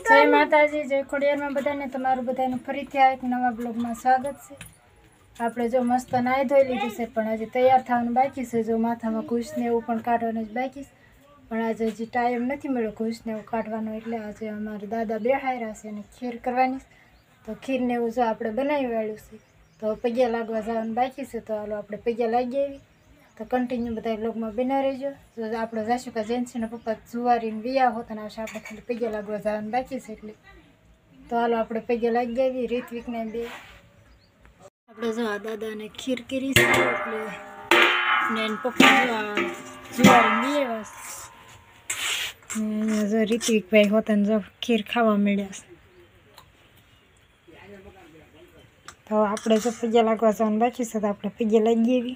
जय माताजी जय खोडियार में बधाने तमारुं बधानुं फरीथी आ एक नवा ब्लॉग में स्वागत है। आपणे जो मस्त नाई धोई लीधुं छे पण हजी तैयार थवानुं बाकी छे। जो माथामां घूस ने एवुं पण काढवानुं ज बाकी छे पण आज हजी टाइम नथी मळ्यो घूस ने एवुं काढवानो એટલે આજે અમારા દાદા બેહાર્યા છે અને ખીર કરવાની તો ખીર ને એવું જો આપણે બનાવી વાળ્યું છે તો પગ્યા लागवा જવાનું બાકી છે તો હાલો આપણે પગ્યા લાગી આવી तो कंटिन्यू बता ब्लॉग में बना रहीजो। जो आप जाशु का जेन्सी पप्पा जुवारी विया होता आवशे आपणे खाली पग्या लागवा जवानुं बाकी छे એટલે तो हालो आपणे पग्या लागी आवी। ऋत्विक ने बे आपणे जो आ दादा ने खीर करी छे એટલે ने पप्पा जो आ जुवारी विया ने जो ऋत्विक भाई होता ने जो खीर खावा मळ्या तो आपणे जो पग्या लागवा जवानुं बाकी छे तो आपणे पग्या लागी आवी।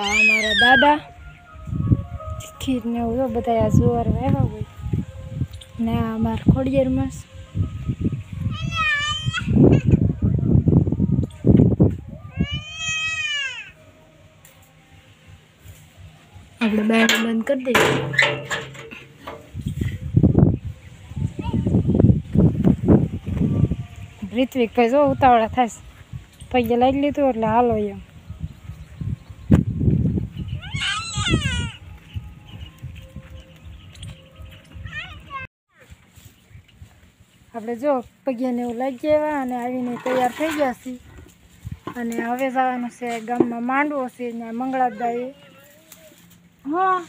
हमारा दादा खीर ने वो बताया जुवार वाव्या होय ने अमार खोडियार में આપણે બાર બંધ કરી દઈએ। ऋत्विक भाई जो उतावळा थाय पगे लागी लीधुं એટલે हालो एम આપણે જો પગ્યાને એવું લાગી આવ્યા અને આવીને તૈયાર થઈ ગયા છીએ અને હવે જવાનું છે ગામમાં માંડવો છે ત્યાં મંગળાદાએ હા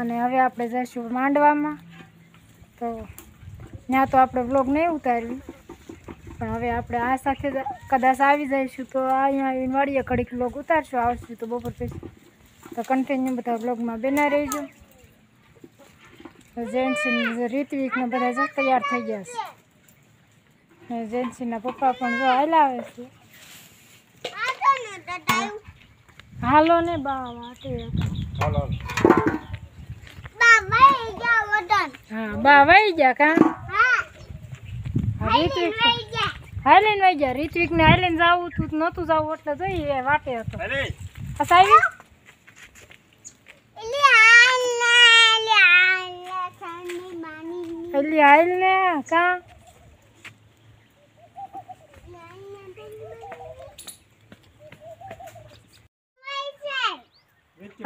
અને હવે આપણે જઈશું માંડવામાં તો ત્યાં તો આપણે વ્લોગ નહીં ઉતાર્યું પણ હવે આપણે આ સાથે કદાચ આવી જઈશું તો અહીંયા આવીને વાડીએ ઘડીક વ્લોગ ઉતારશું આવશું તો બપોર પછી તો કન્ટિન્યુ બધા વ્લોગમાં બના રહીજો। जेन्सी ऋत्विक ने बधा जो तैयार थई गया छे। जेन्सी ना पप्पा पण जो आयला आवे छे हालो ने बा वाटे हालो बा वई जा वडन हां बा वई जा का हां ऋत्विक वई जा हालेन वई जा ऋत्विक ने हालेन जावू तू नतु जावू એટલે જોઈ વાટે હતો અરે અસાવી એટલે આઈલ ને કા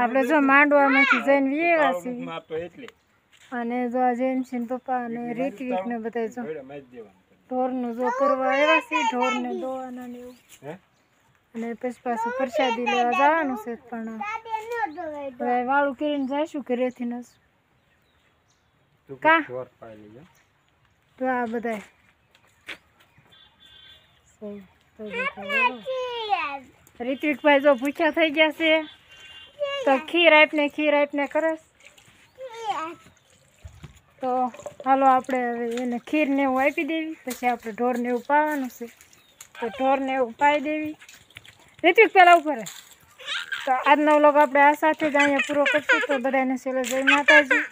આપણે જો માંડવામાંથી જઈને વિયેવા છીએ અને જો આ જેન્સી ને પપ્પા અને ઋત્વિક ને બધા જો ઢોરનું જો કરવા આવ્યા છે ઢોરને દોવાના ને એવું અને પછી પાછું પ્રસાદી લેવા જવાનું છે પણ હવે વાળું કરીને જઈશું ઘરેથી ન का तो आ बधाय ऋत्विक भाई जो भूख्या थई गया से तो खीर आपने करस तो हालो आपणे हवे एने खीर ने एवुं आपी देवी पछी आपणे ढोर ने एवुं पावानुं छे तो ढोर ने एवुं पाई देवी। ऋत्विक पहेला उभो रहे तो आजनो व्लॉग आपणे आ साथे ज अहींया पूरो करशुं तो बधाने छेल्ले जय माताजी।